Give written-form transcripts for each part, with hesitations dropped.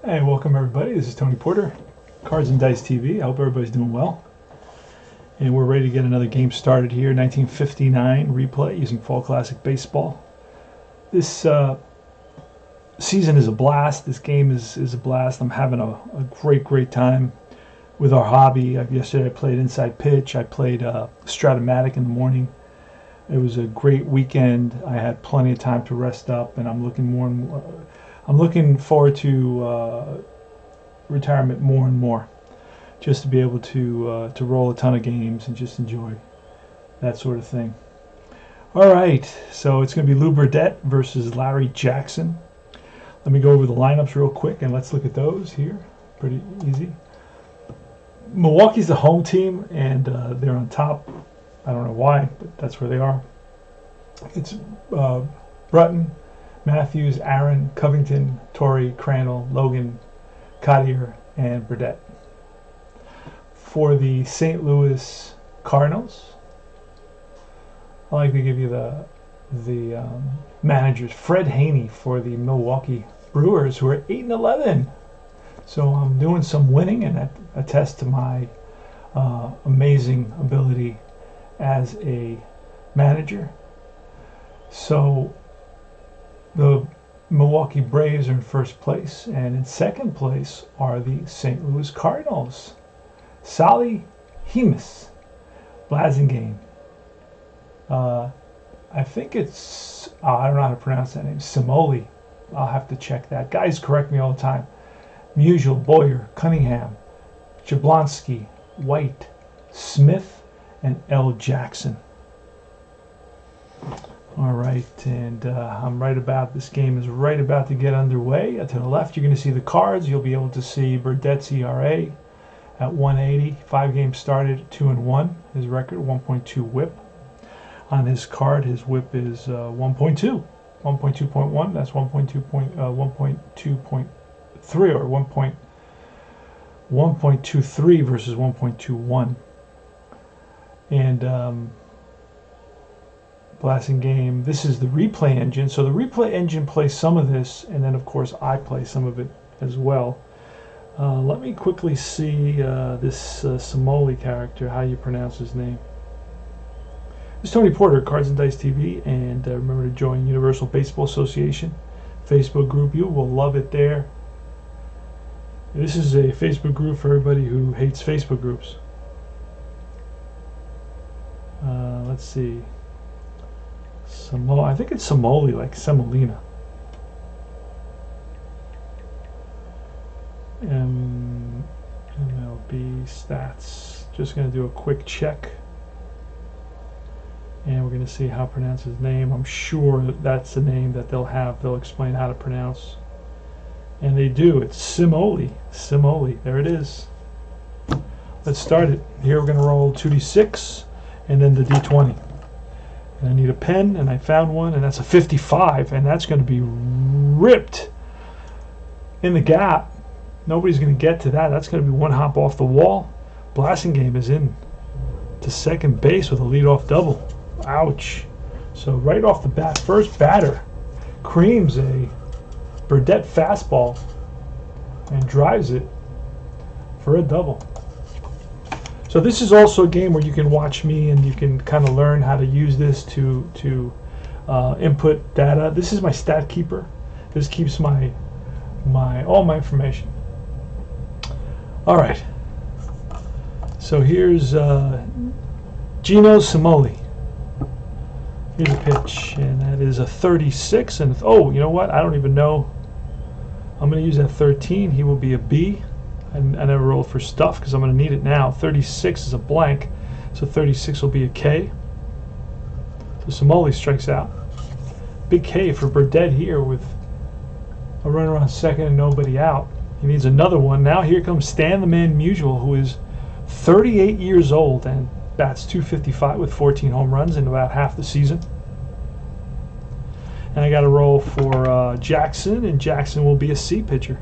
Hey, welcome everybody. This is Tony Porter, Cards and Dice TV. I hope everybody's doing well. And we're ready to get another game started here. 1959 replay using Fall Classic Baseball. This season is a blast. This game is a blast. I'm having a great time with our hobby. Yesterday I played Inside Pitch. I played Stratomatic in the morning. It was a great weekend. I had plenty of time to rest up, and I'm looking forward to retirement more and more, just to be able to roll a ton of games and just enjoy that sort of thing. All right, so it's going to be Lou Burdette versus Larry Jackson. Let me go over the lineups real quick, and let's look at those here. Pretty easy. Milwaukee's the home team, and they're on top. I don't know why, but that's where they are. It's Bruton, Mathews, Aaron, Covington, Tory, Crandall, Logan, Cottier, and Burdette. For the St. Louis Cardinals, I like to give you the managers. Fred Haney for the Milwaukee Brewers, who are 8-11. So I'm doing some winning, and that attests to my amazing ability as a manager. So the Milwaukee Braves are in first place, and in second place are the St. Louis Cardinals. Sally Hemus, Blasingame. I think it's, I don't know how to pronounce that name, Simoli. I'll have to check that. Guys correct me all the time. Musial, Boyer, Cunningham, Jablonski, White, Smith, and L. Jackson. All right, and I'm right about, this game is right about to get underway. To the left, you're going to see the cards. You'll be able to see Burdette's ERA at 180. 5 games started, 2-1. His record, 1.2 WHIP. On his card, his WHIP is 1.2. 1.2.1, that's 1.2.3 or 1.23 versus 1.21. And Blasingame, this is the replay engine. So the replay engine plays some of this, and then of course I play some of it as well. Let me quickly see this Simoli character, how you pronounce his name. This is Tony Porter, Cards and Dice TV, and remember to join Universal Baseball Association Facebook group. You will love it there. This is a Facebook group for everybody who hates Facebook groups. Let's see. I think it's Simoli, like semolina. MLB stats. Just going to do a quick check. And we're going to see how to pronounce his name. I'm sure that's the name that they'll have. They'll explain how to pronounce. And they do. It's Simoli. Simoli. There it is. Let's start it. Here we're going to roll 2d6 and then the d20. And I need a pen, and I found one, and that's a 55, and that's going to be ripped in the gap. Nobody's going to get to that. That's going to be one hop off the wall. Blasingame is in to second base with a leadoff double. Ouch. So right off the bat, first batter creams a Burdette fastball and drives it for a double. So this is also a game where you can watch me and you can kind of learn how to use this to input data. This is my stat keeper. This keeps all my information. All right. So here's Gino Simoli. Here's a pitch, and that is a 36. And oh, you know what? I don't even know. I'm going to use that 13. He will be a B. I never rolled for stuff because I'm going to need it now. 36 is a blank, so 36 will be a K. So Simoli strikes out. Big K for Burdette here with a runner on second and nobody out. He needs another one. Now here comes Stan the Man Musial, who is 38 years old and bats .255 with 14 home runs in about half the season. And I got to roll for Jackson, and Jackson will be a C pitcher.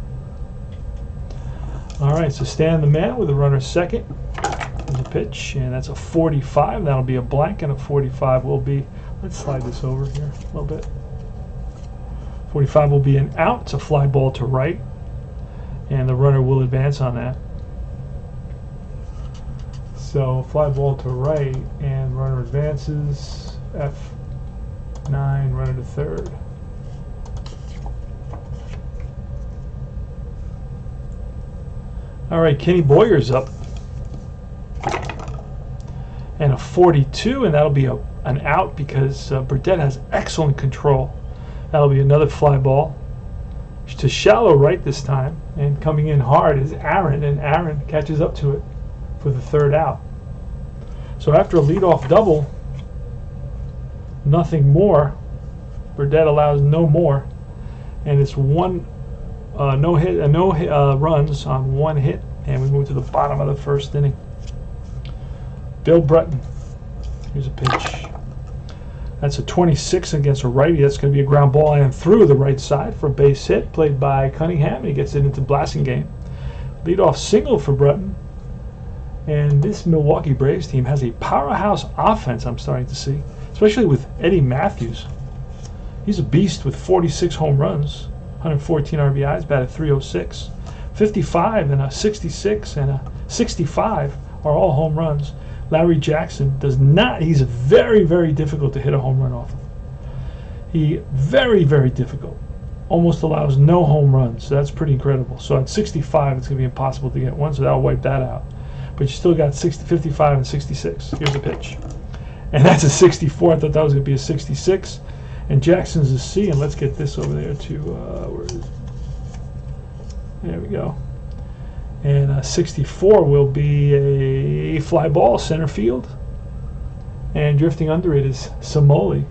All right, so Stan the Man with a runner second. There's a pitch, and that's a 45. That'll be a blank, and a 45 will be, let's slide this over here a little bit. 45 will be an out. It's a fly ball to right. and the runner will advance on that. So fly ball to right, and runner advances. F9, runner to third. All right, Kenny Boyer's up. And a 42, and that'll be an out because Burdette has excellent control. That'll be another fly ball to shallow right this time, and coming in hard is Aaron, and Aaron catches up to it for the third out. So after a leadoff double, nothing more. Burdette allows no more, and it's no runs on one hit, and we move to the bottom of the first inning. Bill Bruton. Here's a pitch. That's a 26 against a righty. That's going to be a ground ball and through the right side for a base hit, played by Cunningham. He gets it into Blasingame. Leadoff single for Bruton. And this Milwaukee Braves team has a powerhouse offense, I'm starting to see, especially with Eddie Mathews. He's a beast with 46 home runs, 114 RBIs, batted .306. 55 and a 66 and a 65 are all home runs. Larry Jackson does not. He's very, very difficult to hit a home run off of. Very, very difficult. Almost allows no home runs. So that's pretty incredible. So at 65, it's going to be impossible to get one, so that'll wipe that out. But you still got 55 and 66. Here's a pitch. And that's a 64. I thought that was going to be a 66. And Jackson's a C. And let's get this over there to, where is it? There we go. And 64 will be a fly ball, center field. And drifting under it is Samoli.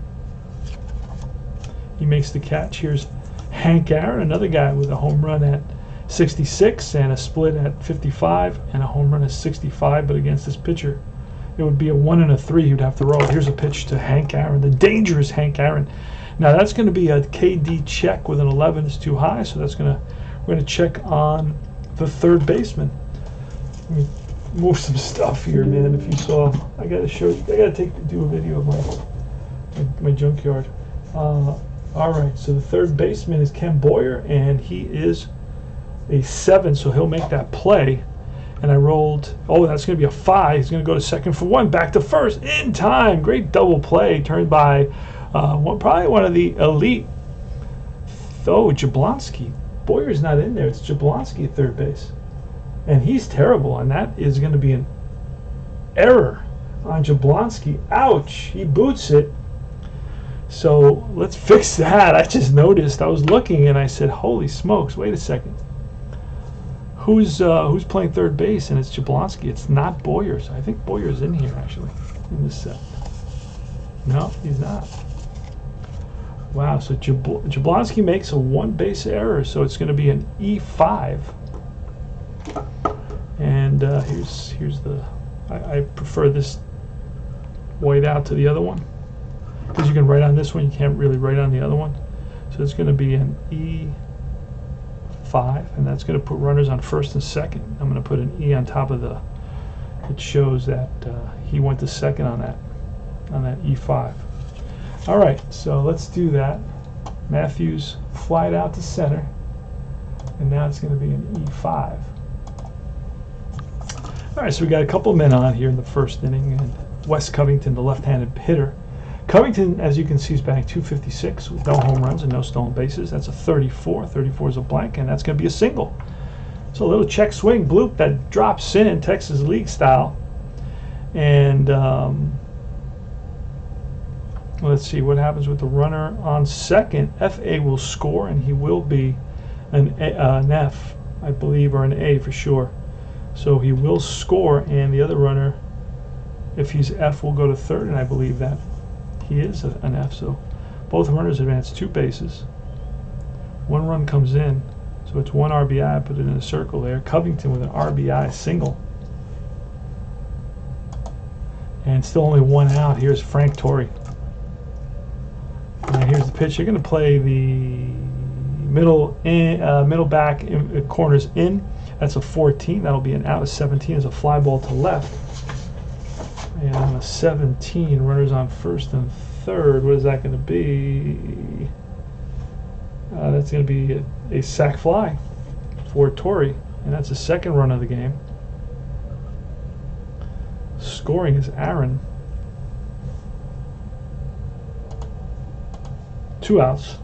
He makes the catch. Here's Hank Aaron, another guy with a home run at 66 and a split at 55 and a home run at 65. But against this pitcher, it would be a 1 and a 3. He'd have to roll. Here's a pitch to Hank Aaron, the dangerous Hank Aaron. Now that's going to be a KD check with an 11. It's too high, so we're going to check on the third baseman. Let me move some stuff here, man. If you saw, I got to do a video of my junkyard. All right, so the third baseman is Ken Boyer, and he is a 7, so he'll make that play. And I rolled. Oh, that's going to be a 5. He's going to go to second for 1, back to first in time. Great double play, turned by probably one of the elite. Oh, Jablonski. Boyer's not in there. It's Jablonski at third base. And he's terrible, and that is going to be an error on Jablonski. Ouch! He boots it. So let's fix that. I just noticed. I was looking, and I said, holy smokes, wait a second. Who's playing third base? And it's Jablonski. It's not Boyer. So I think Boyer's in here, actually, in this set. No, he's not. Wow, so Jablonski makes a 1-base error, so it's going to be an E5. And here's the. I prefer this white out to the other one, because you can write on this one, you can't really write on the other one. So it's going to be an E5, and that's going to put runners on first and second. I'm going to put an E on top of the. It shows that he went to second on that E5. All right, so let's do that. Mathews flied out to center, and now it's going to be an E5. All right, so we got a couple men on here in the first inning, and Wes Covington, the left-handed hitter. Covington, as you can see, is batting .256 with no home runs and no stolen bases. That's a 34. 34 is a blank, and that's going to be a single. So a little check swing bloop that drops in Texas League style, and let's see what happens with the runner on second. FA will score, and he will be an F, I believe, or an A for sure. So he will score, and the other runner, if he's F, will go to third, and I believe that he is an F. So both runners advance 2 bases. 1 run comes in, so it's 1 RBI. I put it in a circle there. Covington with an RBI single. And still only 1 out. Here's Frank Tory. And here's the pitch. You're going to play the middle back corners in. That's a 14. That'll be an out. A 17 is a fly ball to left. And on a 17, runners on first and third. What is that going to be? That's going to be a sac fly for Tory, and that's the second run of the game. Scoring is Aaron. 2 outs.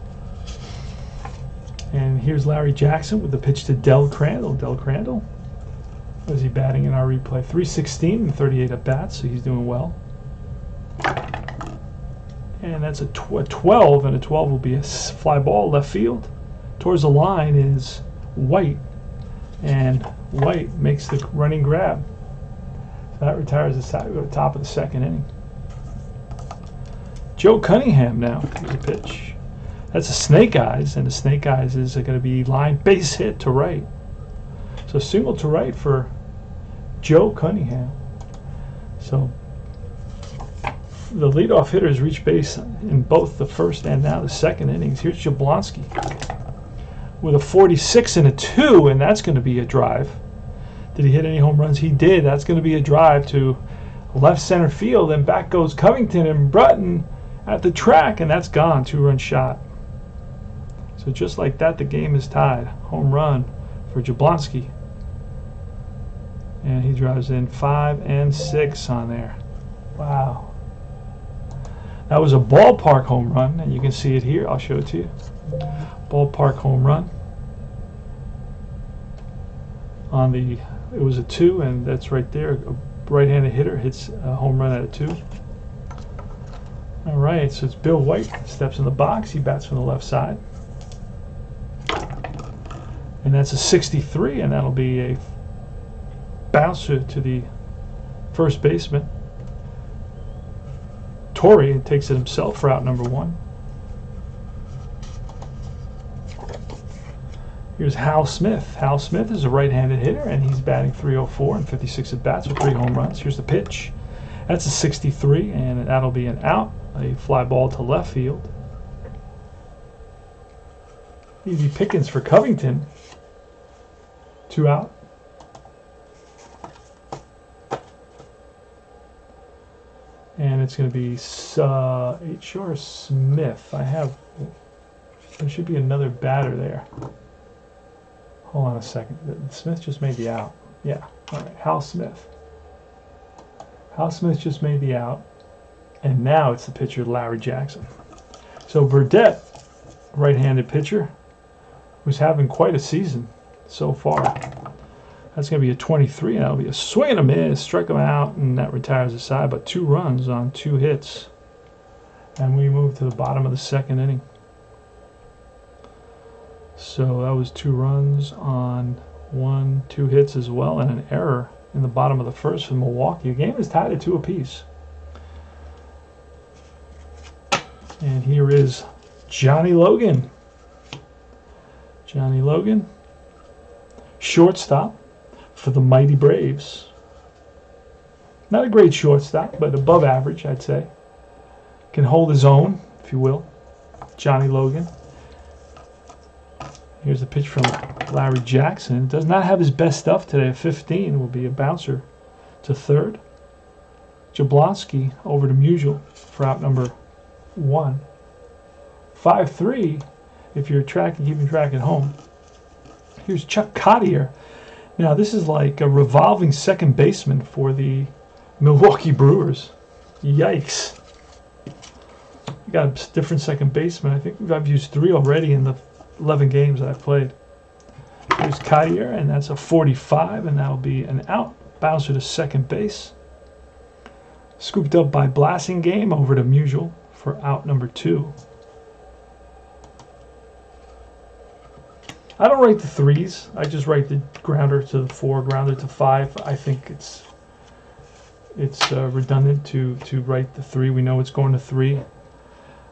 And here's Larry Jackson with the pitch to Del Crandall. Del Crandall, what is he batting in our replay? 316 and 38 at bats, so he's doing well. And that's a 12, and a 12 will be a fly ball left field. Towards the line is White, and White makes the running grab. So that retires the side. We go to the top of the second inning. Joe Cunningham now. Here's a pitch. That's a snake eyes, and the snake eyes is going to be line base hit to right. So single to right for Joe Cunningham. So the leadoff hitters reach base in both the first and now the second innings. Here's Jablonski with a 46 and a 2, and that's going to be a drive. Did he hit any home runs? He did. That's going to be a drive to left center field, and back goes Covington and Bruton at the track, and that's gone. 2-run shot. So just like that, the game is tied. Home run for Jablonski. And he drives in 5 and 6 on there. Wow. That was a ballpark home run, and you can see it here. I'll show it to you. Ballpark home run. On the, it was a 2, and that's right there. A right-handed hitter hits a home run at a 2. All right, so it's Bill White. Steps in the box. He bats from the left side. And that's a 63, and that'll be a bouncer to the first baseman. Tory takes it himself for out number 1. Here's Hal Smith. Hal Smith is a right-handed hitter, and he's batting .304 and 56 at bats with 3 home runs. Here's the pitch. That's a 63, and that'll be an out. A fly ball to left field. Easy pickings for Covington. 2 out. And it's going to be H.R. Smith. There should be another batter there. Hold on a second. Smith just made the out. Yeah. All right. Hal Smith. Hal Smith just made the out. And now it's the pitcher, Larry Jackson. So Burdette, right-handed pitcher, who's having quite a season so far. That's going to be a 23, and that'll be a swing and a miss. Strike him out, and that retires the side. But 2 runs on 2 hits. And we move to the bottom of the second inning. So that was 2 runs on 2 hits as well, and an error in the bottom of the first for Milwaukee. The game is tied at 2 apiece. And here is Johnny Logan. Johnny Logan, shortstop for the mighty Braves. Not a great shortstop, but above average, I'd say. Can hold his own, if you will. Johnny Logan. Here's the pitch from Larry Jackson. Does not have his best stuff today. A 15 will be a bouncer to third. Jablonski over to Musial for out number 1. 5-3 if you're keeping track at home. Here's Chuck Cottier. Now this is like a revolving second baseman for the Milwaukee Brewers. Yikes. You got a different second baseman. I think I've used 3 already in the 11 games that I've played. Here's Cottier, and that's a 45, and that'll be an out. Bouncer to second base. Scooped up by Blasingame over to Musial for out number 2. I don't write the 3s. I just write the grounder to the 4, grounder to 5. I think it's redundant to write the 3. We know it's going to 3.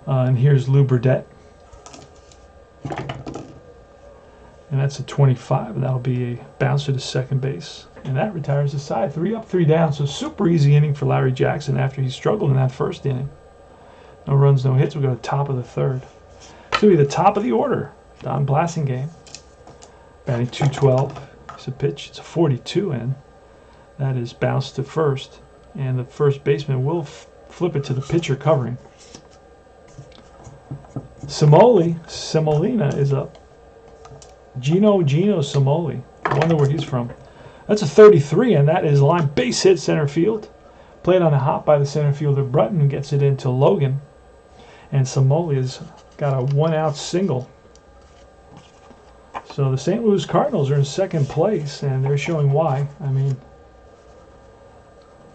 And here's Lou Burdette. And that's a 25, and that'll be a bouncer to second base. And that retires the side. 3 up, 3 down. So super easy inning for Larry Jackson after he struggled in that first inning. No runs, no hits. We go to the top of the third. It's going to be the top of the order. Don Blasingame. Batting .212. It's a pitch. It's a 42, and that is bounced to first. And the first baseman will flip it to the pitcher covering. Semolina is up. Gino Samoli. I wonder where he's from. That's a 33, and that is line base hit center field. Played on a hop by the center fielder. Bruton gets it into Logan. And Samoli has got a 1-out single. So the St. Louis Cardinals are in second place, and they're showing why. I mean,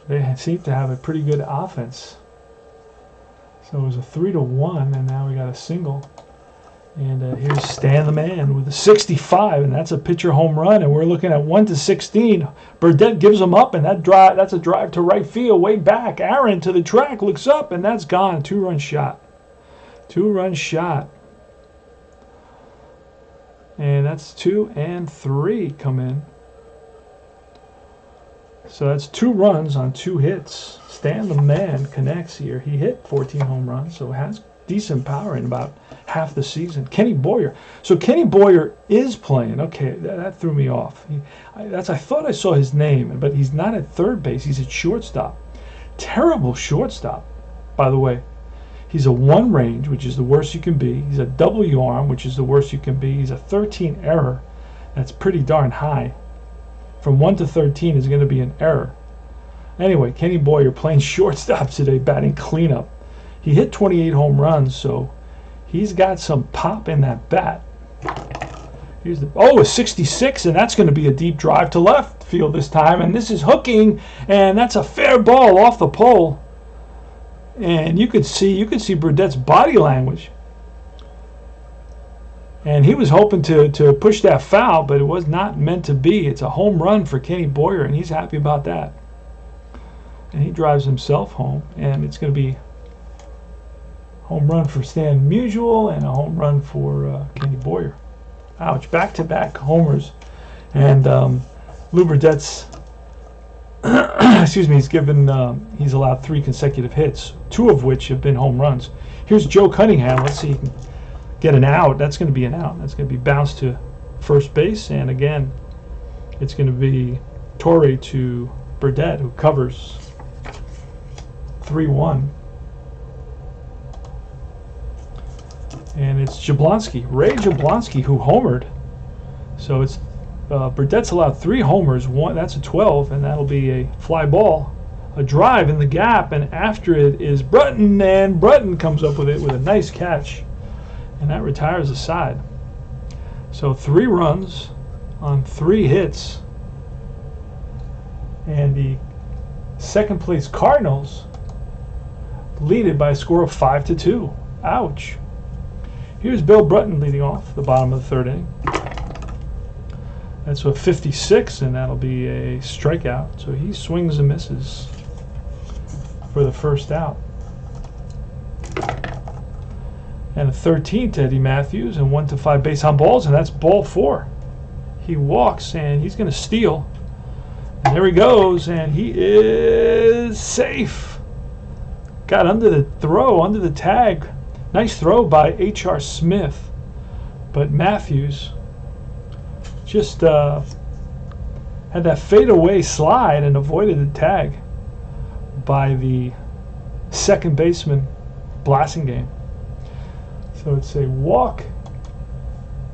they seem to have a pretty good offense. So it was a 3-1, and now we got a single. And here's Stan the Man with a 65, and that's a pitcher home run. And we're looking at 1-16. Burdette gives him up, and that's a drive to right field, way back. Aaron to the track, looks up, and that's gone. 2-run shot. 2-run shot. And that's 2 and 3 come in. So that's 2 runs on 2 hits. Stan the Man connects here. He hit 14 home runs, so has decent power in about half the season. Kenny Boyer. So Kenny Boyer is playing. Okay, that threw me off. I thought I saw his name, but he's not at third base. He's at shortstop. Terrible shortstop, by the way. He's a 1 range, which is the worst you can be. He's a W arm, which is the worst you can be. He's a 13 error. That's pretty darn high. From 1 to 13 is going to be an error. Anyway, Kenny Boyer playing shortstop today, batting cleanup. He hit 28 home runs, so he's got some pop in that bat. Here's a 66, and that's going to be a deep drive to left field this time. And this is hooking, and that's a fair ball off the pole. And you could see Burdette's body language. And he was hoping to push that foul, but it was not meant to be. It's a home run for Kenny Boyer, and he's happy about that. And he drives himself home, and it's going to be home run for Stan Musial and a home run for Kenny Boyer. Ouch, back-to-back homers. And Lou Burdette's, excuse me, he's allowed 3 consecutive hits, 2 of which have been home runs. Here's Joe Cunningham. Let's see if he can get an out. That's going to be an out. That's going to be bounced to first base. And again, it's going to be Tory to Burdette, who covers 3-1. And it's Jablonski, Ray Jablonski, who homered. So it's Burdette's allowed 3 homers. That's a 12, and that'll be a fly ball, a drive in the gap, and after it is Bruton, and Bruton comes up with it with a nice catch, and that retires the side. So 3 runs on 3 hits, and the second place Cardinals lead it by a score of 5-2. Ouch. Here's Bill Bruton leading off the bottom of the 3rd inning. That's a 56, and that'll be a strikeout. So he swings and misses for the first out. And a 13 to Eddie Mathews, and 1 to 5 base on balls, and that's ball 4. He walks, and he's going to steal. And there he goes, and he is safe. Got under the throw, under the tag. Nice throw by H.R. Smith, but Mathews just had that fadeaway slide and avoided the tag by the second baseman, Blasingame. So it's a walk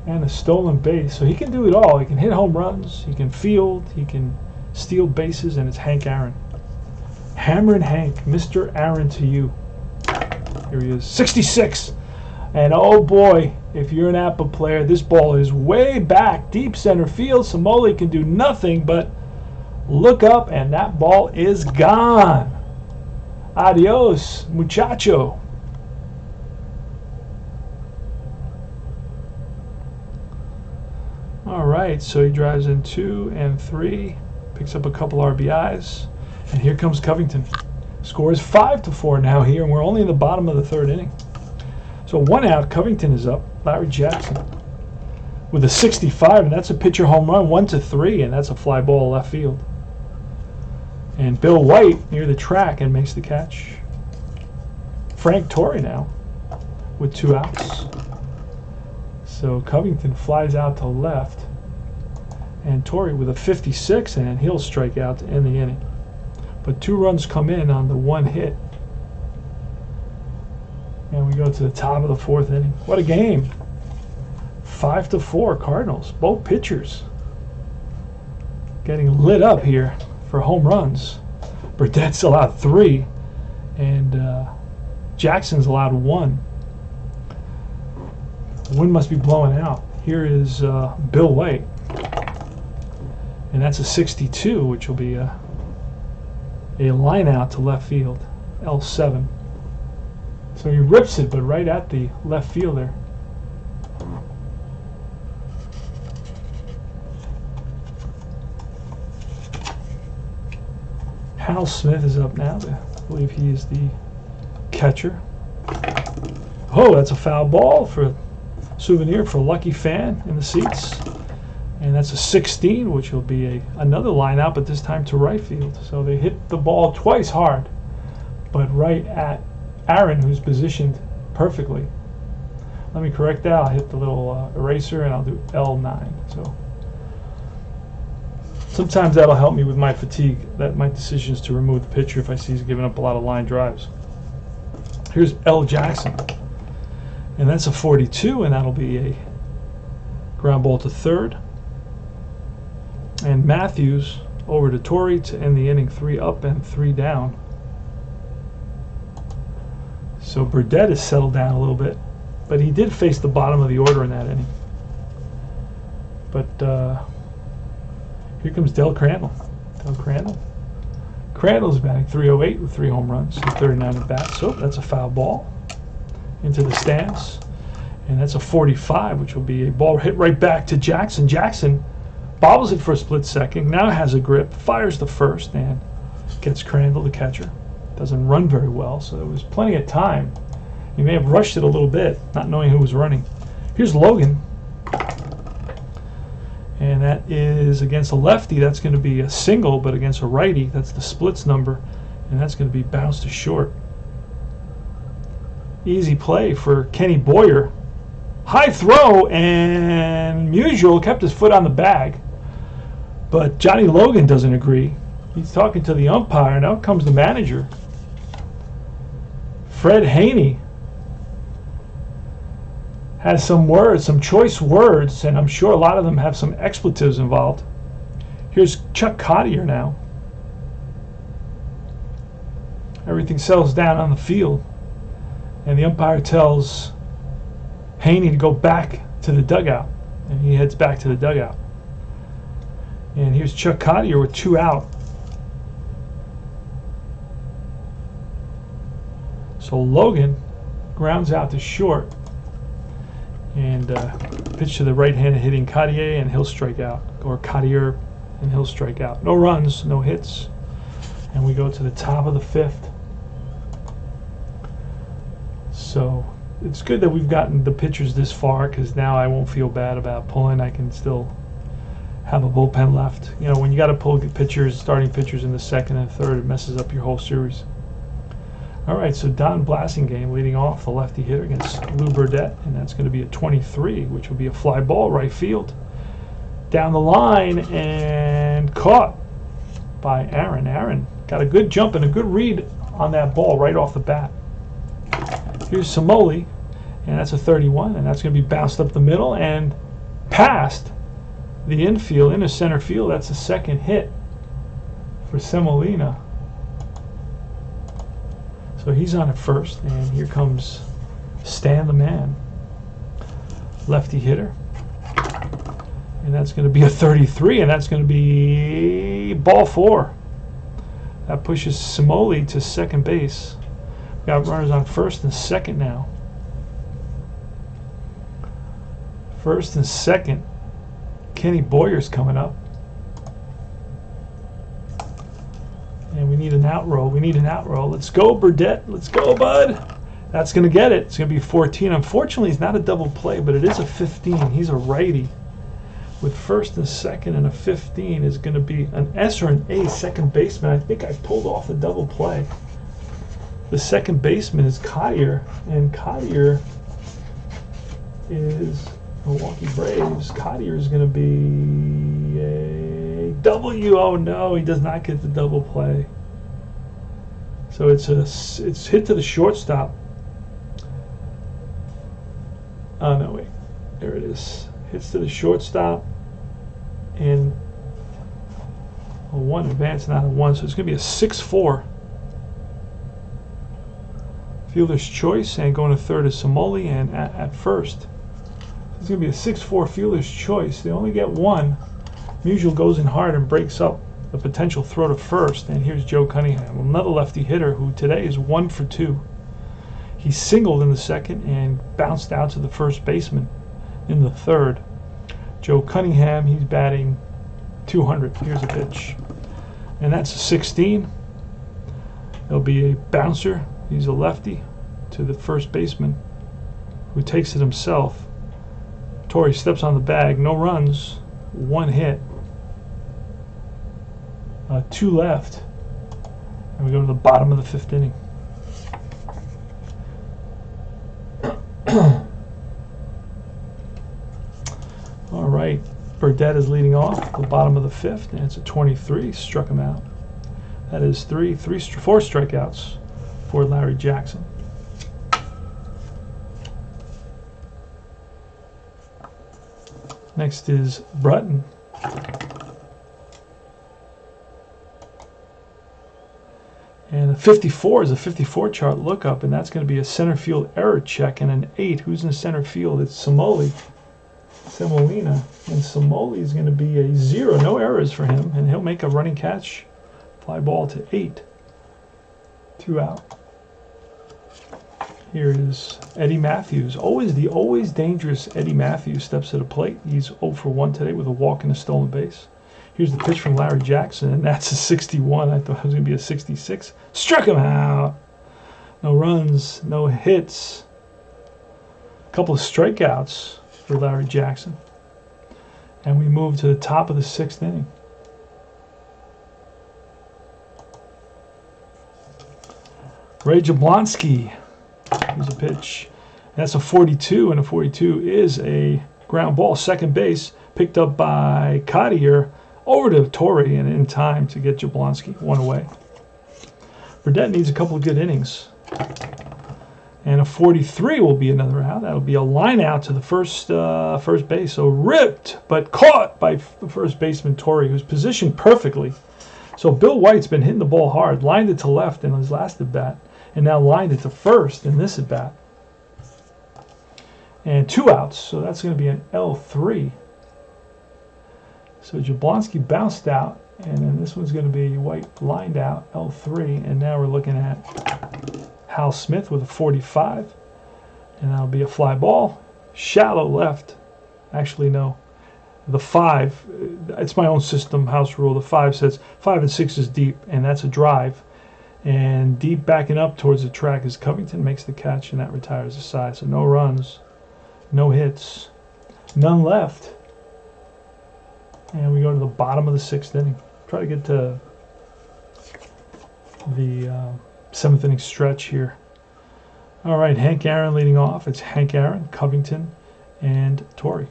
and a stolen base. So he can do it all. He can hit home runs, he can field, he can steal bases, and it's Hank Aaron. Hammerin' Hank, Mr. Aaron to you. Here he is, 66. And oh boy, if you're an Apple player, this ball is way back, deep center field. Samoli can do nothing but look up, and that ball is gone. Adios, muchacho. All right, so he drives in 2 and 3, picks up a couple RBIs, and here comes Covington. Score is 5-4 now here, and we're only in the bottom of the 3rd inning. So 1 out, Covington is up. Larry Jackson with a 65, and that's a pitcher home run, 1-3, and that's a fly ball left field. And Bill White near the track and makes the catch. Frank Tory now with 2 outs. So Covington flies out to left, and Tory with a 56, and he'll strike out to end the inning. But 2 runs come in on the 1 hit. And we go to the top of the 4th inning. What a game. 5-4 Cardinals. Both pitchers getting lit up here for home runs. Burdette's allowed 3, and Jackson's allowed 1. The wind must be blowing out. Here is Bill White, and that's a 62, which will be a line out to left field, L7. So he rips it, but right at the left fielder. Hal Smith is up now. I believe he is the catcher. Oh, that's a foul ball for a souvenir for a lucky fan in the seats. And that's a 16, which will be another line out, but this time to right field. So they hit the ball twice hard, but right at Aaron, who's positioned perfectly. Let me correct that. I'll hit the little eraser, and I'll do L9. So sometimes that'll help me with my fatigue, my decisions to remove the pitcher if I see he's giving up a lot of line drives. Here's L. Jackson, and that's a 42, and that'll be a ground ball to third. And Mathews over to Tory to end the inning, 3 up and 3 down. So Burdette has settled down a little bit, but he did face the bottom of the order in that inning. But here comes Del Crandall. Crandall's batting .308 with 3 home runs and 39 at bats. So that's a foul ball into the stands, and that's a 45, which will be a ball hit right back to Jackson. Jackson bobbles it for a split second, now has a grip, fires the first, and gets Crandall, the catcher. Doesn't run very well, so there was plenty of time. He may have rushed it a little bit, not knowing who was running. Here's Logan, and that is against a lefty. That's going to be a single, but against a righty, that's the splits number, and that's going to be bounced to short. Easy play for Kenny Boyer. High throw, and Musial kept his foot on the bag. But Johnny Logan doesn't agree. He's talking to the umpire. Now comes the manager, Fred Haney. Has some words, some choice words, and I'm sure a lot of them have some expletives involved. Here's Chuck Cottier now. Everything settles down on the field, and the umpire tells Haney to go back to the dugout, and he heads back to the dugout. And here's Chuck Cottier with 2 out. So Logan grounds out to short, and pitch to the right-handed hitting Cottier, and he'll strike out, or Cottier, and he'll strike out. No runs, no hits, and we go to the top of the 5th. So it's good that we've gotten the pitchers this far, because now I won't feel bad about pulling. I can still have a bullpen left. You know, when you got to pull pitchers, starting pitchers in the 2nd and 3rd, it messes up your whole series. All right, so Don Blasingame leading off, the lefty hitter against Lou Burdette, and that's going to be a 23, which will be a fly ball right field. Down the line, and caught by Aaron. Aaron got a good jump and a good read on that ball right off the bat. Here's Samoli, and that's a 31, and that's going to be bounced up the middle and past the infield, into center field. That's the 2nd hit for Semolina. So he's on at first, and here comes Stan the Man, lefty hitter. And that's going to be a 33, and that's going to be ball 4. That pushes Samoli to second base. We got runners on first and second now. First and second. Kenny Boyer's coming up. And we need an out roll. Let's go, Burdette. Let's go, bud. That's going to get it. It's going to be 14. Unfortunately, he's not a double play, but it is a 15. He's a righty. With first and second and a 15 is going to be an S or an A second baseman. I think I pulled off the double play. The second baseman is Cottier, and Cottier is Milwaukee Braves. Cottier is going to be a W. Oh no, he does not get the double play. So it's hit to the shortstop. Oh no, wait, there it is. hits to the shortstop, and a 1 advance, not a 1, so it's going to be a 6-4. Fielder's choice, and going to third is Somoli, and at first. It's going to be a 6-4 fielder's choice. They only get 1. Musial goes in hard and breaks up the potential throw to first, and here's Joe Cunningham, another lefty hitter who today is 1 for 2. He singled in the second and bounced out to the first baseman in the third. Joe Cunningham, he's batting 200. Here's a pitch. And that's a 16. It'll be a bouncer. He's a lefty to the first baseman who takes it himself. Tory steps on the bag. No runs. 1 hit. 2 left. And we go to the bottom of the 5th inning. All right, Burdette is leading off at the bottom of the 5th, and it's a 23. Struck him out. That is 4 strikeouts for Larry Jackson. Next is Bruton. And a 54 is a 54 chart lookup, and that's going to be a center field error check and an 8. Who's in center field? It's Semolina. And Somoli is going to be a 0. No errors for him, and he'll make a running catch. Fly ball to 8. 2 out. Here is Eddie Mathews. Always dangerous Eddie Mathews steps to the plate. He's 0 for 1 today with a walk and a stolen base. Here's the pitch from Larry Jackson, and that's a 61. I thought it was going to be a 66. Struck him out. No runs, no hits. A couple of strikeouts for Larry Jackson. And we move to the top of the 6th inning. Ray Jablonski. Here's a pitch. That's a 42, and a 42 is a ground ball. Second base, picked up by Cottier over to Tory, and in time to get Jablonski 1 away. Burdette needs a couple of good innings. And a 43 will be another out. That'll be a line out to the first base. So ripped, but caught by the first baseman, Tory, who's positioned perfectly. So Bill White's been hitting the ball hard, lined it to left in his last at-bat, and now lined it to first in this at-bat. And 2 outs, so that's going to be an L3. So Jablonski bounced out, and then this one's going to be White lined out, L3, and now we're looking at Hal Smith with a 45, and that'll be a fly ball. Shallow left. Actually, no. The 5, it's my own system, house rule. The 5 says 5 and 6 is deep, and that's a drive. And deep backing up towards the track is Covington, makes the catch, and that retires the side. So no runs, no hits, none left. And we go to the bottom of the 6th inning. Try to get to the 7th inning stretch here. All right, Hank Aaron leading off. It's Hank Aaron, Covington, and Tory.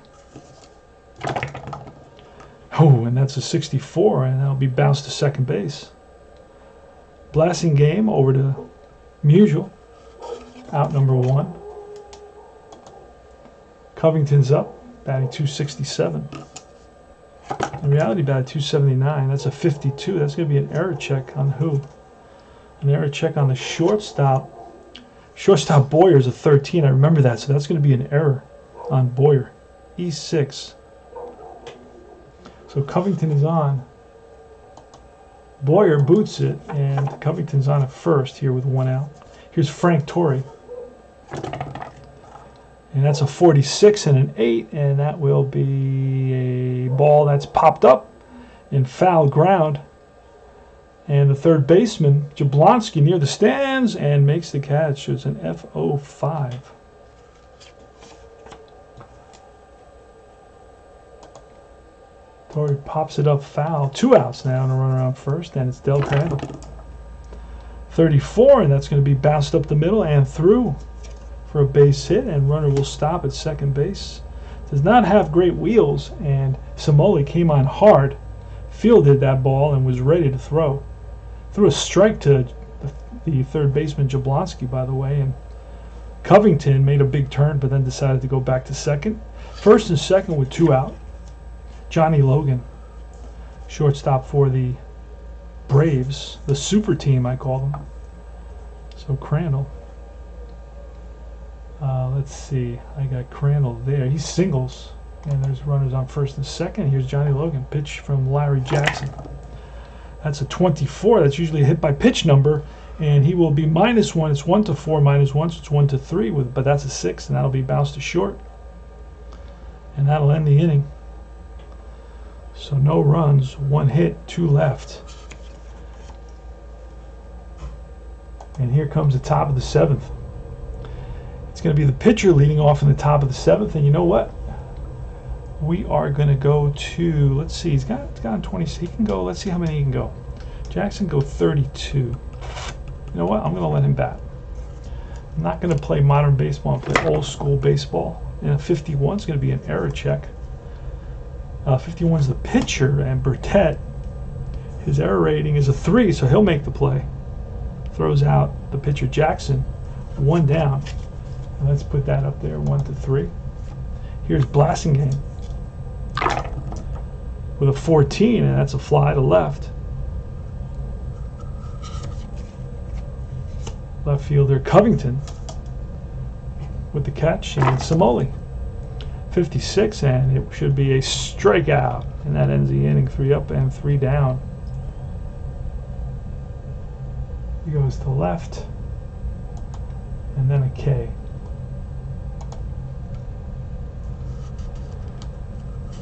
Oh, and that's a 64, and that'll be bounced to second base. Blasting game over to Musial, out number 1. Covington's up, batting 267. In reality, batted 279. That's a 52. That's going to be an error check on who? An error check on the shortstop. Shortstop Boyer is a 13. I remember that, so that's going to be an error on Boyer. E6. So Covington is on. Boyer boots it, and Covington's on at first here with 1 out. Here's Frank Tory. And that's a 46 and an 8, and that will be a ball that's popped up in foul ground. And the third baseman, Jablonski, near the stands and makes the catch. So it's an F05. Tory pops it up foul. 2 outs now and a runner on first, and it's Del Crandall. 34, and that's going to be bounced up the middle and through for a base hit, and runner will stop at second base. Does not have great wheels, and Somoli came on hard, fielded that ball, and was ready to throw. Threw a strike to the third baseman, Jablonski, by the way, and Covington made a big turn, but then decided to go back to second. First and second with 2 out. Johnny Logan, shortstop for the Braves, the super team I call them. So Crandall. Let's see, I got Crandall there. He singles, and there's runners on first and second. Here's Johnny Logan, pitch from Larry Jackson. That's a 24. That's usually a hit by pitch number, and he will be -1. It's 1 to 4, -1, so it's 1 to 3. But that's a 6, and that'll be bounced to short, and that'll end the inning. So no runs, 1 hit, 2 left. And here comes the top of the 7th. It's going to be the pitcher leading off in the top of the 7th, and you know what? We are going to go to, let's see, he's got 20, he can go, let's see how many he can go. Jackson go 32. You know what? I'm going to let him bat. I'm not going to play modern baseball, I'm going to play old school baseball. And a 51 is going to be an error check. 51 is the pitcher, and Burdette, his error rating is a 3, so he'll make the play. Throws out the pitcher Jackson, 1 down. And let's put that up there, 1 to 3. Here's Blasingame with a 14, and that's a fly to left. Left fielder Covington with the catch, and Samoli. 56, and it should be a strikeout, and that ends the inning. 3 up and 3 down. He goes to left, and then a K.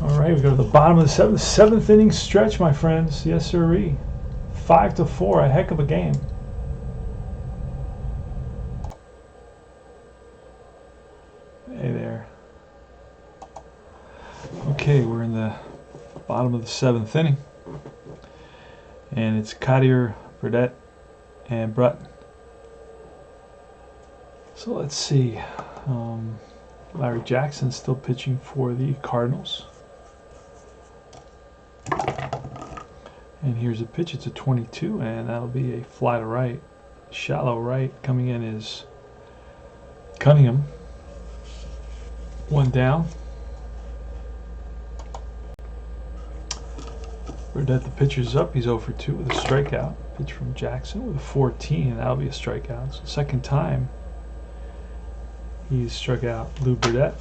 All right, we go to the bottom of the 7th inning stretch, my friends. Yes, sirree. 5 to 4, a heck of a game. Hey there. Okay, we're in the bottom of the 7th inning, and it's Cottier, Burdette, and Bruton. So let's see. Larry Jackson's still pitching for the Cardinals. And here's a pitch. It's a 22, and that'll be a fly to right. Shallow right. Coming in is Cunningham. 1 down. Burdette, the pitcher's up. He's 0 for 2 with a strikeout. Pitch from Jackson with a 14, and that'll be a strikeout. So second time he's struck out Lou Burdette.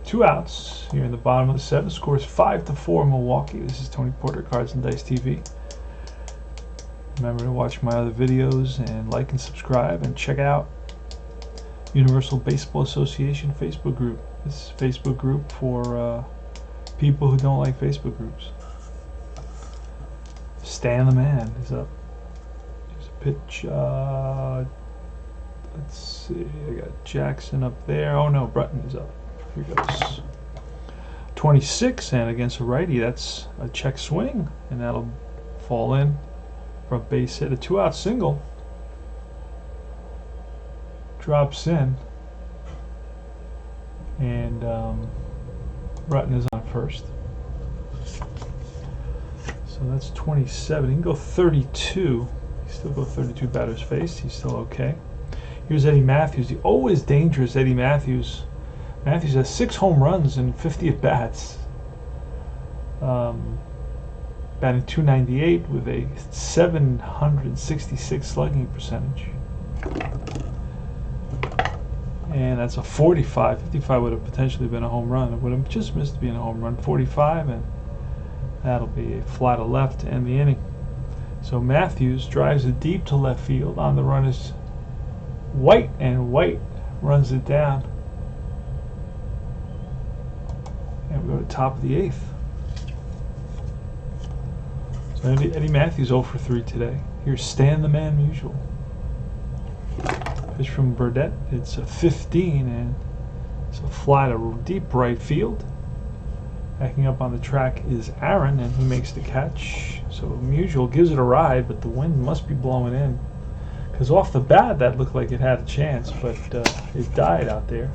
2 outs here in the bottom of the 7th. Scores 5 to 4 Milwaukee. This is Tony Porter, Cards and Dice TV. Remember to watch my other videos and like and subscribe, and check out Universal Baseball Association Facebook group. This is a Facebook group for people who don't like Facebook groups. Stan the Man is up. Here's a pitch. Let's see. I got Jackson up there. Oh no, Bruton is up. Here goes. 26, and against a righty, that's a check swing, and that'll fall in for a base hit. A 2-out single. Drops in, and Bruton is on first. So that's 27. He can go 32. He still go 32 batters faced. He's still okay. Here's Eddie Mathews, the always dangerous Eddie Mathews. Mathews has 6 home runs and 50 at-bats. Batting .298 with a 766 slugging percentage. And that's a 45. 55 would have potentially been a home run. It would have just missed being a home run. 45, and that'll be a fly to left to end the inning. So Mathews drives it deep to left field. On the run is White, and White runs it down. And we go to top of the 8th. So Eddie Mathews 0 for 3 today. Here's Stan the Man Musial. Pitch from Burdette. It's a 15, and it's a fly to deep right field. Backing up on the track is Aaron, and he makes the catch. So Musial gives it a ride, but the wind must be blowing in, because off the bat that looked like it had a chance, but it died out there.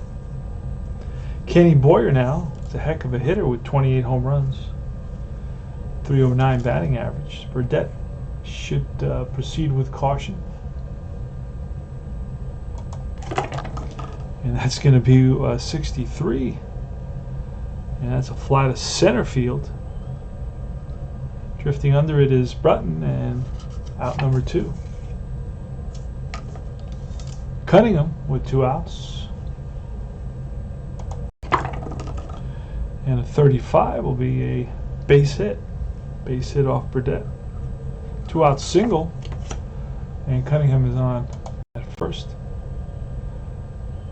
Kenny Boyer now. It's a heck of a hitter with 28 home runs. 309 batting average. Burdette should proceed with caution. And that's going to be 63. And that's a fly to center field. Drifting under it is Bruton, and out number 2. Cunningham with 2 outs. And a 35 will be a base hit. Base hit off Burdette. 2 out single. And Cunningham is on at first.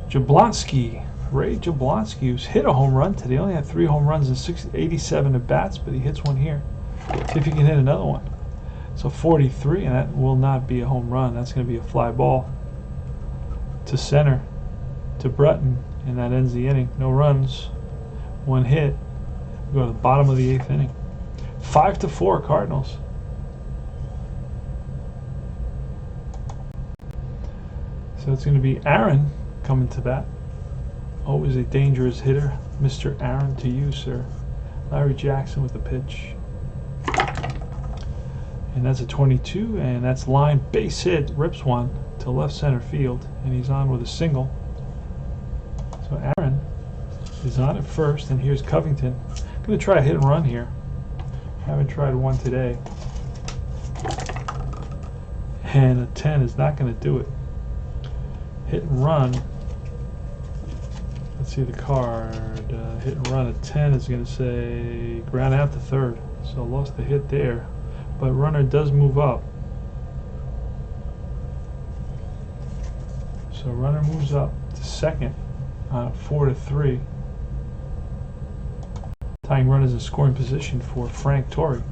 Jablonski, Ray Jablonski, who's hit a home run today. He only had 3 home runs in 87 at bats, but he hits one here. See if he can hit another one. So 43, and that will not be a home run. That's going to be a fly ball to center to Bruton, and that ends the inning. No runs, 1 hit. We go to the bottom of the 8th inning. 5-4 Cardinals. So it's going to be Aaron coming to bat. Always a dangerous hitter. Mr. Aaron to you, sir. Larry Jackson with the pitch. And that's a 22, and that's line base hit. Rips one to left center field, and he's on with a single. So Aaron is on at first, and here's Covington. I'm going to try a hit and run here. Haven't tried one today. And a 10 is not going to do it. Hit and run. Let's see the card. Hit and run. A 10 is going to say ground out to third. So lost the hit there. But runner does move up. So runner moves up to second on a 4-3. Tying runners in scoring position for Frank Tory.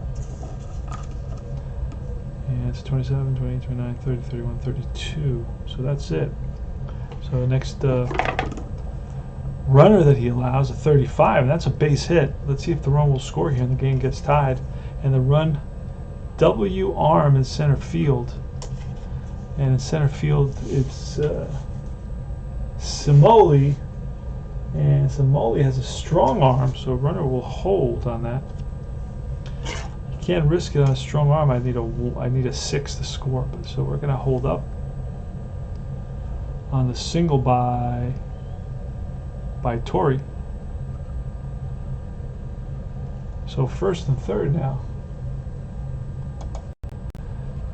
And it's 27, 28, 29, 30, 31, 32. So that's it. So the next runner that he allows, a 35, and that's a base hit. Let's see if the run will score here and the game gets tied. And the run W arm in center field. And in center field it's Simoli. And Simoli has a strong arm, so a runner will hold on that. You can't risk it on a strong arm. I need a 6 to score, so we're going to hold up on the single by Tory. So first and third now.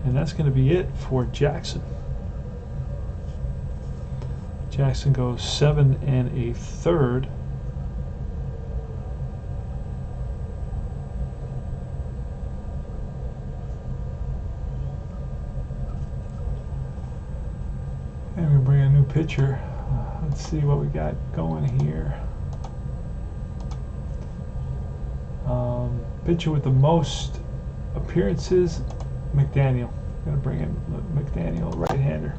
And that's going to be it for Jackson. Jackson goes 7 1/3. And we bring a new pitcher. Let's see what we got going here. Pitcher with the most appearances, Mcdaniel. I'm going to bring in Mcdaniel, right-hander.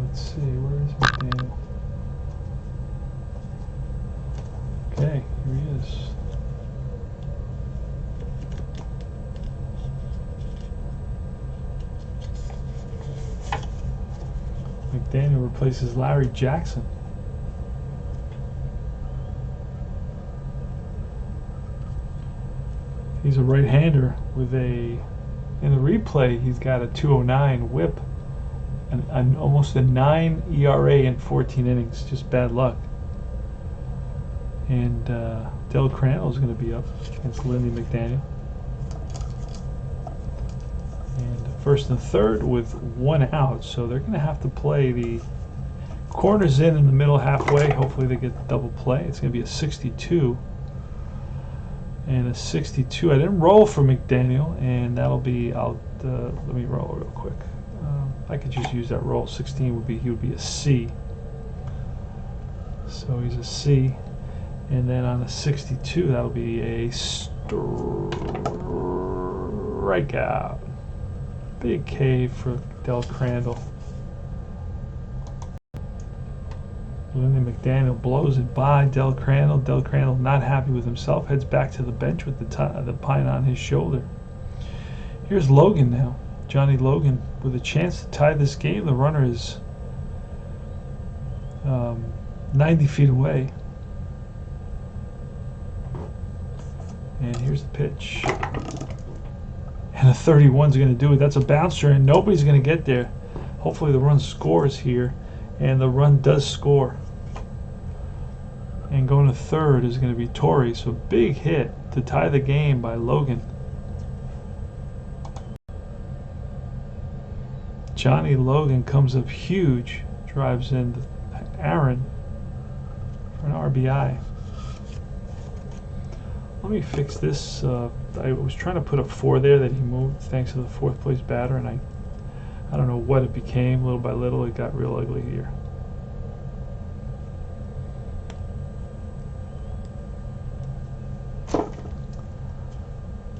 Let's see, where is McDaniel? Okay, here he is. McDaniel replaces Larry Jackson. He's a right-hander with in the replay, he's got a 209 whip and almost a 9 ERA in 14 innings. Just bad luck. And Del Crandall is going to be up against Lindy Mcdaniel. And first and third with 1 out, so they're going to have to play the corners in the middle halfway. Hopefully they get double play. It's going to be a 62 and a 62. I didn't roll for McDaniel, and that'll be let me roll real quick. I could just use that roll. 16 would be, he would be a C. So he's a C. And then on the 62, that'll be a strikeout. Big K for Del Crandall. Lindy Mcdaniel blows it by Del Crandall. Del Crandall not happy with himself. Heads back to the bench with the pine on his shoulder. Here's Logan now. Johnny Logan with a chance to tie this game. The runner is 90 feet away. And here's the pitch. And a 31's going to do it. That's a bouncer, and nobody's going to get there. Hopefully the run scores here. And the run does score. And going to third is going to be Tory. So big hit to tie the game by Logan. Johnny Logan comes up huge. Drives in Aaron for an RBI. Let me fix this. I was trying to put a 4 there that he moved thanks to the fourth place batter, and I don't know what it became. Little by little, it got real ugly here.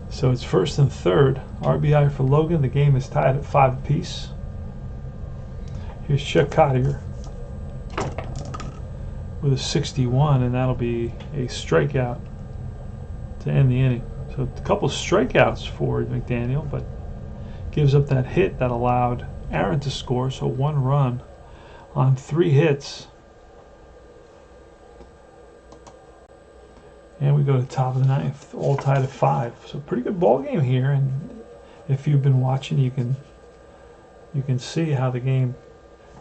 So it's first and third. RBI for Logan. The game is tied at 5 apiece. Here's Chuck Cottier with a 61, and that'll be a strikeout to end the inning. So a couple strikeouts for Mcdaniel, but gives up that hit that allowed Aaron to score. So 1 run on 3 hits. And we go to the top of the 9th, all tied at 5. So pretty good ball game here, and if you've been watching, you can see how the game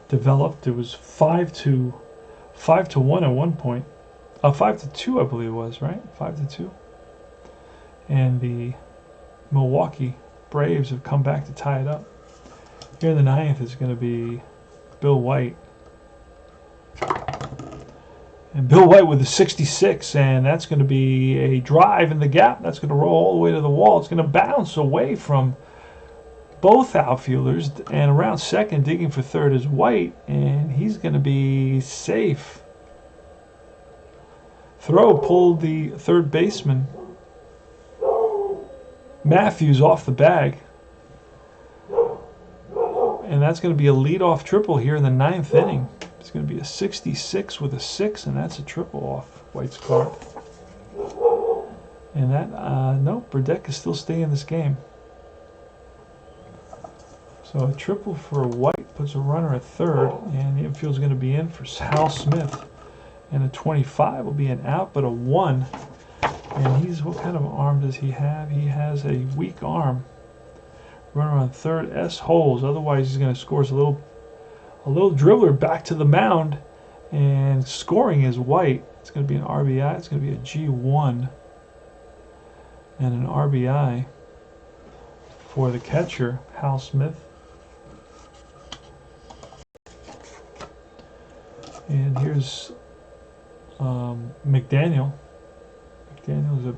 developed. It was 5-1 at one point. 5-2, I believe it was, right? 5-2. And the Milwaukee Braves have come back to tie it up. Here in the 9th is going to be Bill White. And Bill White with a 66, and that's going to be a drive in the gap. That's going to roll all the way to the wall. It's going to bounce away from both outfielders, and around second, digging for third is White, and he's going to be safe. Throw pulled the third baseman Mathews off the bag, and that's going to be a leadoff triple here in the 9th inning. It's going to be a 66 with a 6, and that's a triple off White's card. And that, no, Burdette can still stay in this game. So a triple for White puts a runner at third, and the infield's going to be in for Hal Smith. And a 25 will be an out, but a 1. And what kind of arm does he have? He has a weak arm. Runner on third, S holds. Otherwise, he's going to score a little dribbler back to the mound, and scoring is White. It's going to be an RBI. It's going to be a G1 and an RBI for the catcher, Hal Smith. And here's Mcdaniel. McDaniel is a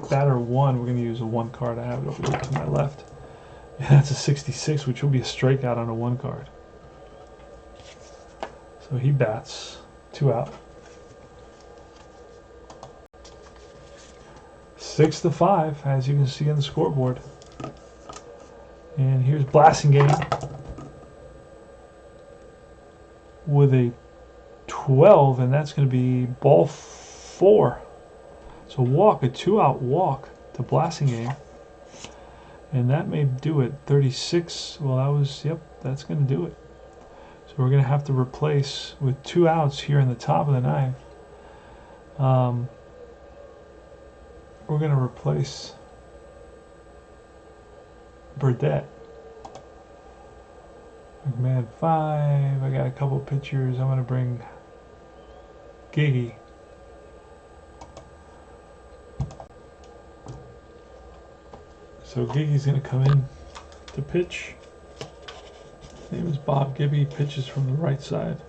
batter 1. We're going to use a 1 card. I have it over here to my left. And that's a 66, which will be a strikeout on a 1 card. So he bats, 2 out. 6-5, as you can see on the scoreboard. And here's Blasingame with a 12, and that's going to be ball 4. So walk, a 2-out walk to Blasingame. And that may do it. 36, well, that's going to do it. So we're going to have to replace with 2 outs here in the top of the 9th. We're going to replace Burdette. McMahon 5. I got a couple pitchers. I'm going to bring Giggy. So Giggy's going to come in to pitch. His name is Bob Gibby. Pitches from the right side.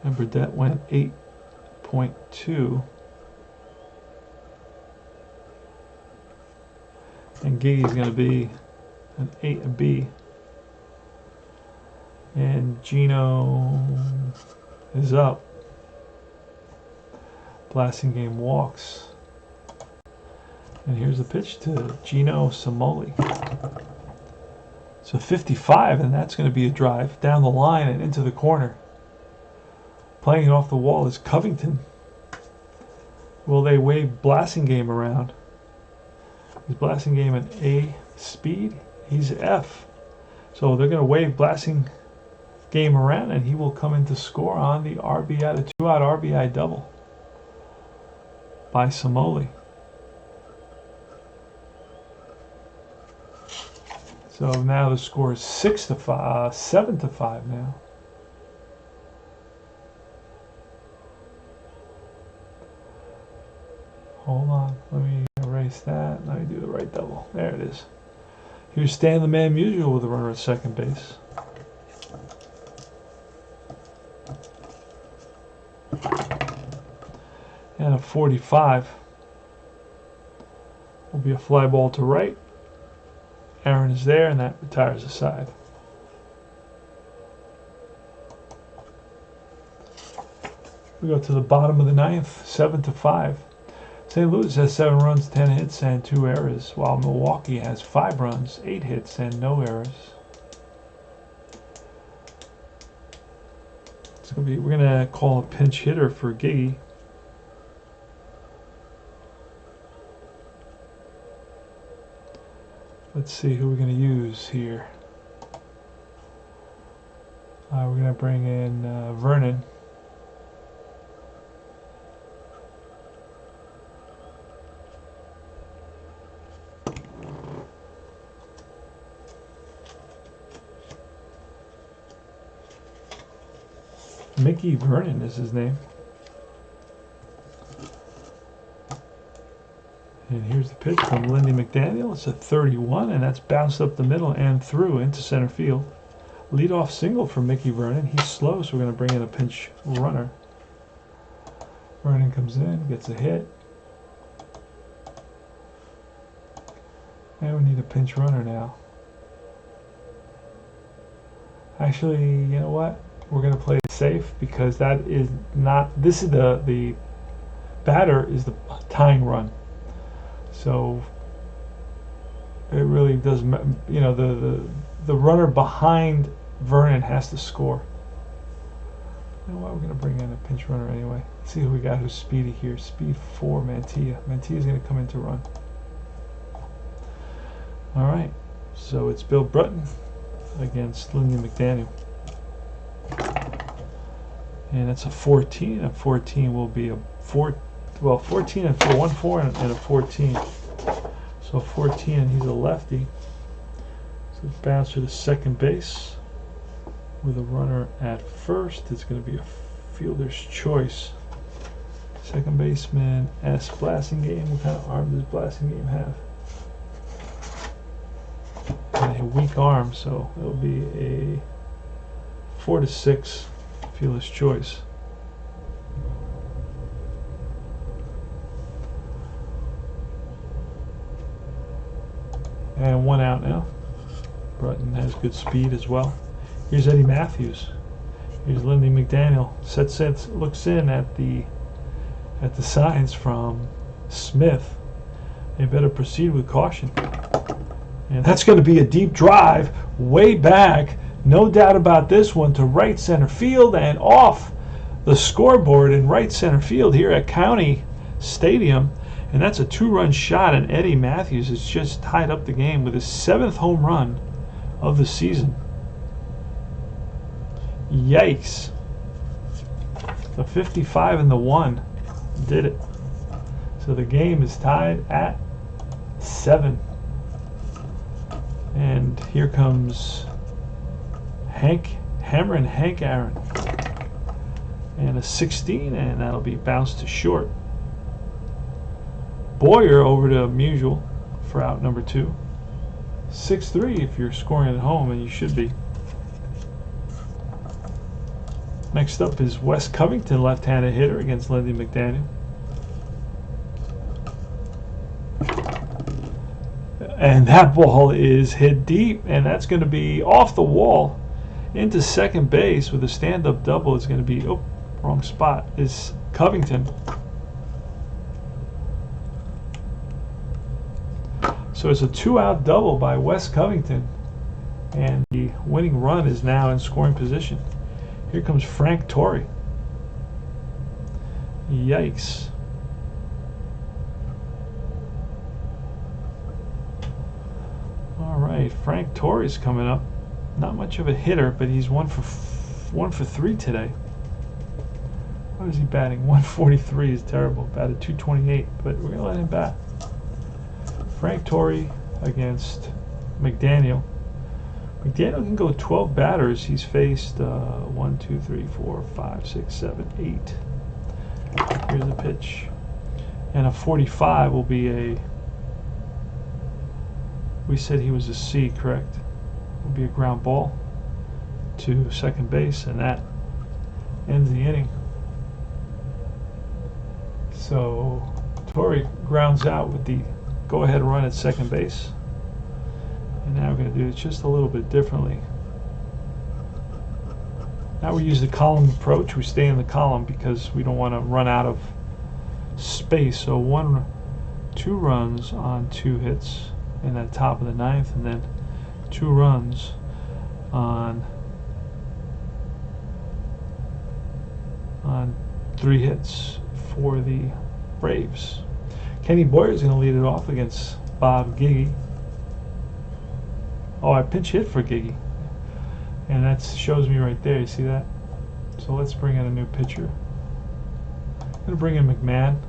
And Burdette went 8.2. And Giggy's going to be an 8B. And Gino is up. Blasingame walks. And here's the pitch to Gino Samoli. So 55, and that's going to be a drive down the line and into the corner. Playing it off the wall is Covington. Will they wave Blasingame around? Is Blasingame an A speed? He's F. So they're going to wave game around, and he will come in to score on the RBI, the 2-out RBI double by Somoli. So now the score is 6-5, 7-5 now. Hold on, let me erase that. Let me do the right double. There it is. Here's Stan the Man Musial with a runner at second base. And a 45 will be a fly ball to right. Aaron is there, and that retires the side. We go to the bottom of the ninth, 7-5. St. Louis has 7 runs, 10 hits, and 2 errors, while Milwaukee has 5 runs, 8 hits, and no errors. We're gonna call a pinch hitter for Giggy. Let's see who we're gonna use here. We're gonna bring in Vernon. Mickey Vernon is his name. And here's the pitch from Lindy Mcdaniel. It's a 31, and that's bounced up the middle and through into center field. Leadoff single for Mickey Vernon. He's slow, so we're going to bring in a pinch runner. Vernon comes in, gets a hit. And we need a pinch runner now. Actually, you know what? We're going to play it safe because that is not, this is the batter is the tying run. So it really doesn't, you know, the runner behind Vernon has to score. You know what, we're going to bring in a pinch runner anyway. Let's see who we got who's speedy here. Speed 4, Mantilla. Mantilla's going to come in to run. All right, so it's Bill Bruton against Lindy Mcdaniel. And it's a 14. A 14 will be a 14 and 4, 1-4 and a 14. So 14, and he's a lefty. So it's bounced to the second base with a runner at first. It's going to be a fielder's choice. Second baseman S. Blasingame. What kind of arm does Blasingame have? And a weak arm, so it'll be a 4-6 fielder's choice. And 1 out now. Bruton has good speed as well. Here's Eddie Mathews. Here's Lindy Mcdaniel. Looks in at the signs from Smith. They better proceed with caution. And that's going to be a deep drive way back. No doubt about this one, to right center field and off the scoreboard in right center field here at County Stadium. And that's a 2-run shot, and Eddie Mathews has just tied up the game with his 7th home run of the season. Yikes. The 55 and the 1 did it. So the game is tied at 7. And here comes Hank Aaron. And a 16, and that'll be bounced to short. Boyer over to Musial for out number 2. 6-3 if you're scoring at home, and you should be. Next up is Wes Covington, left-handed hitter against Lindy Mcdaniel. And that ball is hit deep, and that's going to be off the wall into second base with a stand-up double. It's going to be, oh, wrong spot, is Covington. So it's a 2-out double by Wes Covington, and the winning run is now in scoring position. Here comes Frank Tory. Yikes. All right, Frank Tory's coming up. Not much of a hitter, but he's 1 for 1 for 3 today. What is he batting? 143 is terrible. Batted 228, but we're going to let him bat. Frank Tory against Mcdaniel. Mcdaniel can go 12 batters. He's faced 1, 2, 3, 4, 5, 6, 7, 8. Here's the pitch. And a 45 will be a... We said he was a C, correct? Will be a ground ball to second base, and that ends the inning. So Tory grounds out with the go-ahead run at second base. And now we're going to do it just a little bit differently. Now we use the column approach. We stay in the column because we don't want to run out of space. So 2 runs on 2 hits in the top of the 9th, and then 2 runs on 3 hits for the Braves. Kenny Boyer's going to lead it off against Bob Giggy. Oh, I pinch hit for Giggy. And that shows me right there. You see that? So let's bring in a new pitcher. I'm going to bring in McMahon. I'm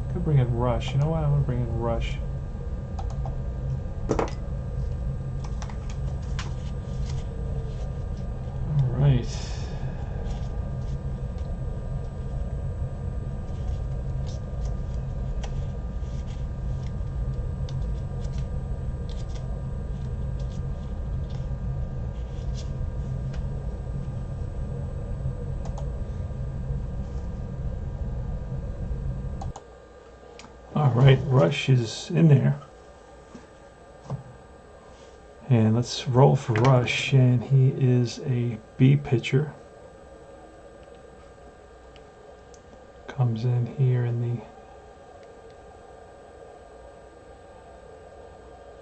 going to bring in Rush. You know what? I'm going to bring in Rush. All right. Alright, Rush is in there. And let's roll for Rush, and he is a B pitcher. Comes in here in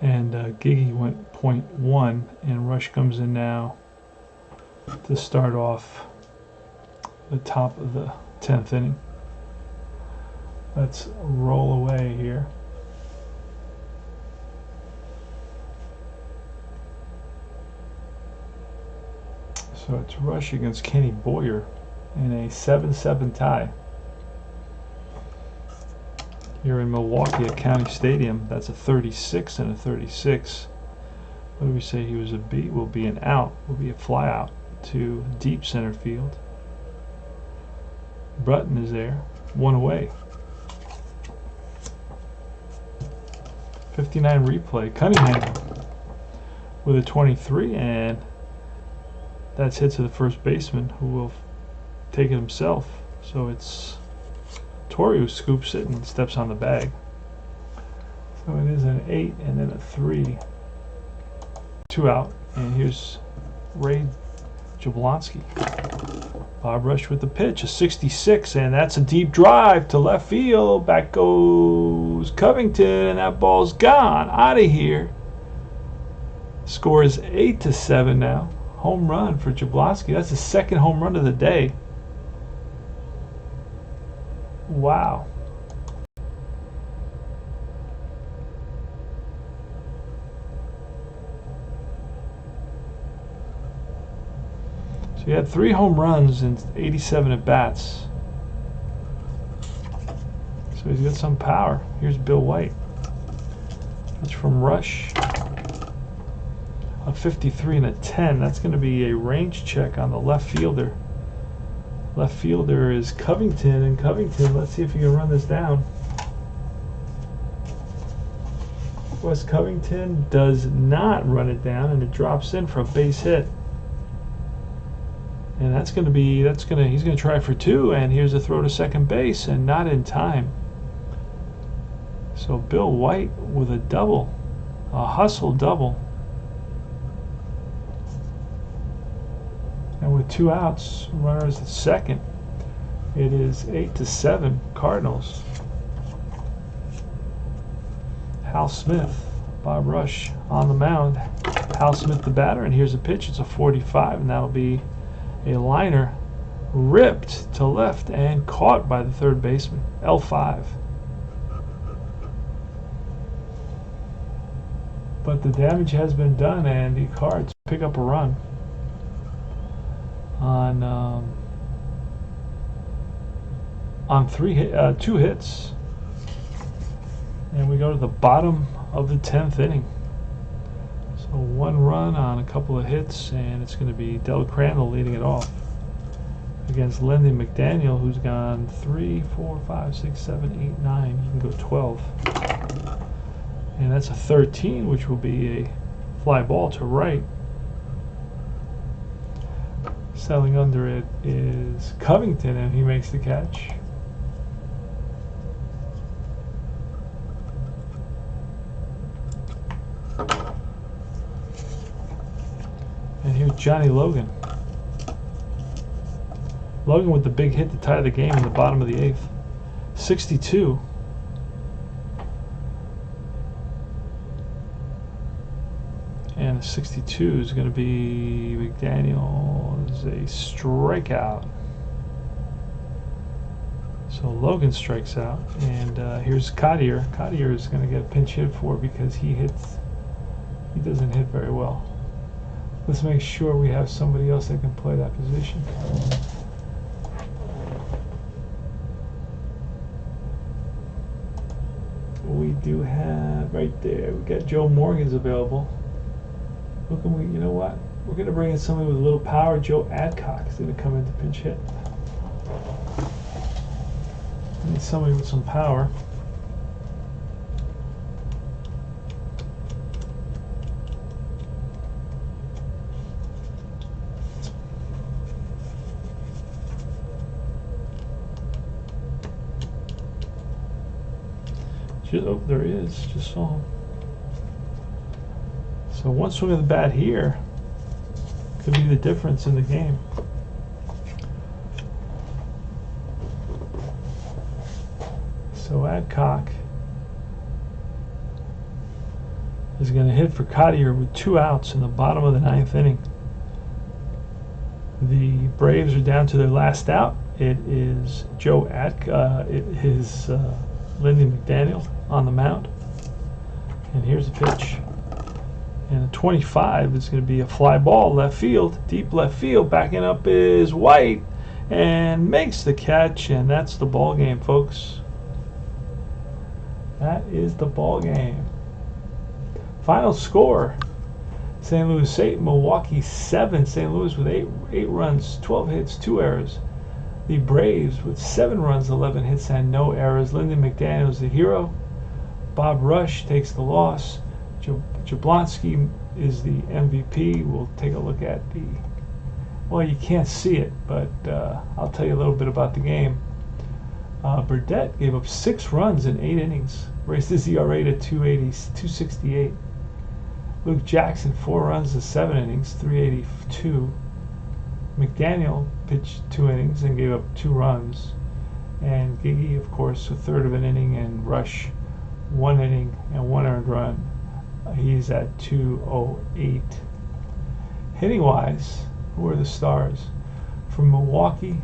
the... And Giggy went 0.1, and Rush comes in now to start off the top of the 10th inning. Let's roll away here. So it's Rush against Kenny Boyer in a 7-7 tie. Here in Milwaukee at County Stadium, that's a 36 and a 36. What do we say he was a B? Will be an out. Will be a fly out to deep center field. Bruton is there. 1 away. 59 replay. Cunningham with a 23, and that's hit to the first baseman, who will take it himself. So it's Tory who scoops it and steps on the bag. So it is an 8 and then a 3. 2 out, and here's Ray Jablonski. Bob Rush with the pitch, a 66, and that's a deep drive to left field. Back goes Covington, and that ball's gone out of here. Score is 8-7 now. Home run for Jablonski. That's the second home run of the day. Wow. So he had 3 home runs and 87 at bats. So he's got some power. Here's Bill White. Pitch from Rush. A 53 and a 10. That's going to be a range check on the left fielder. Left fielder is Covington, and Covington, let's see if he can run this down. Wes Covington does not run it down, and it drops in for a base hit. And he's going to try for 2, and here's a throw to second base, and not in time. So Bill White with a double, a hustle double. And with 2 outs, runners at second, it is 8-7 Cardinals. Hal Smith, Bob Rush on the mound. Hal Smith the batter, and here's a pitch. It's a 45, and that'll be a liner ripped to left and caught by the third baseman. L5. But the damage has been done, and the Cards pick up a run. on 2 hits, and we go to the bottom of the 10th inning. So 1 run on a couple of hits, and it's going to be Crandall leading it off against Lindy Mcdaniel, who's gone 3, 4, 5, 6, 7, 8, 9. You can go 12, and that's a 13, which will be a fly ball to right. Settling under it is Covington, and he makes the catch. And here's Johnny Logan. Logan with the big hit to tie the game in the bottom of the 8th. 62. And the 62 is going to be Mcdaniel is a strikeout. So Logan strikes out, and here's Cottier. Cottier is going to get a pinch hit for because he doesn't hit very well. Let's make sure we have somebody else that can play that position. We do have right there. We got Joe Morgan's available. You know what? We're going to bring in somebody with a little power. Joe Adcock is going to come in to pinch hit. We need somebody with some power. Oh, there he is. Just saw him. So one swing of the bat here could be the difference in the game. So Adcock is going to hit for Cottier with 2 outs in the bottom of the 9th inning. The Braves are down to their last out. It is Lindy Mcdaniel on the mound. And here's the pitch. And a 25 is going to be a fly ball left field, deep left field. Backing up is White and makes the catch, and that's the ball game, folks. That is the ball game. Final score: St. Louis 8, Milwaukee 7. St. Louis with 8 runs, 12 hits, 2 errors. The Braves with 7 runs, 11 hits, and no errors. Lindy Mcdaniel is the hero. Bob Rush takes the loss. Jablonski is the MVP. We'll take a look at well, you can't see it, but I'll tell you a little bit about the game. Burdette gave up 6 runs in 8 innings, raised his ERA to 2.68. Luke Jackson, 4 runs in 7 innings, 3.82. Mcdaniel pitched 2 innings and gave up 2 runs. And Giggy, of course, a third of an inning, and Rush 1 inning and 1 earned run. He's at 2.08. Hitting-wise, who are the stars? From Milwaukee,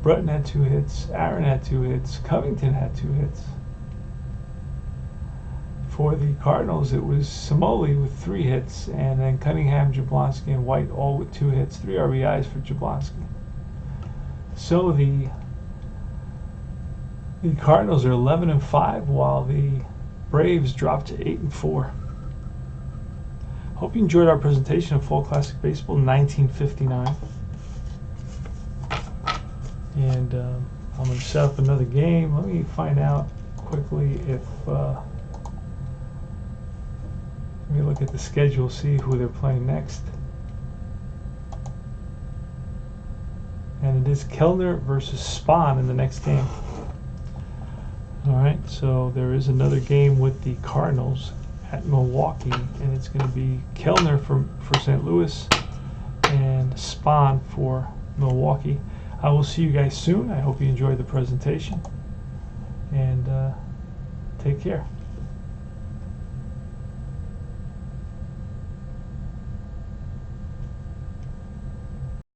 Bruton had 2 hits, Aaron had 2 hits, Covington had 2 hits. For the Cardinals, it was Simoli with 3 hits, and then Cunningham, Jablonski, and White all with 2 hits, 3 RBIs for Jablonski. So the Cardinals are 11-5, while the Braves dropped to 8-4. Hope you enjoyed our presentation of Fall Classic Baseball 1959. And I'm going to set up another game. Let me find out quickly if let me look at the schedule, see who they're playing next. And it is Kellner versus Spahn in the next game. Alright, so there is another game with the Cardinals at Milwaukee, and it's going to be Kellner for St. Louis and Spahn for Milwaukee. I will see you guys soon. I hope you enjoyed the presentation, and take care.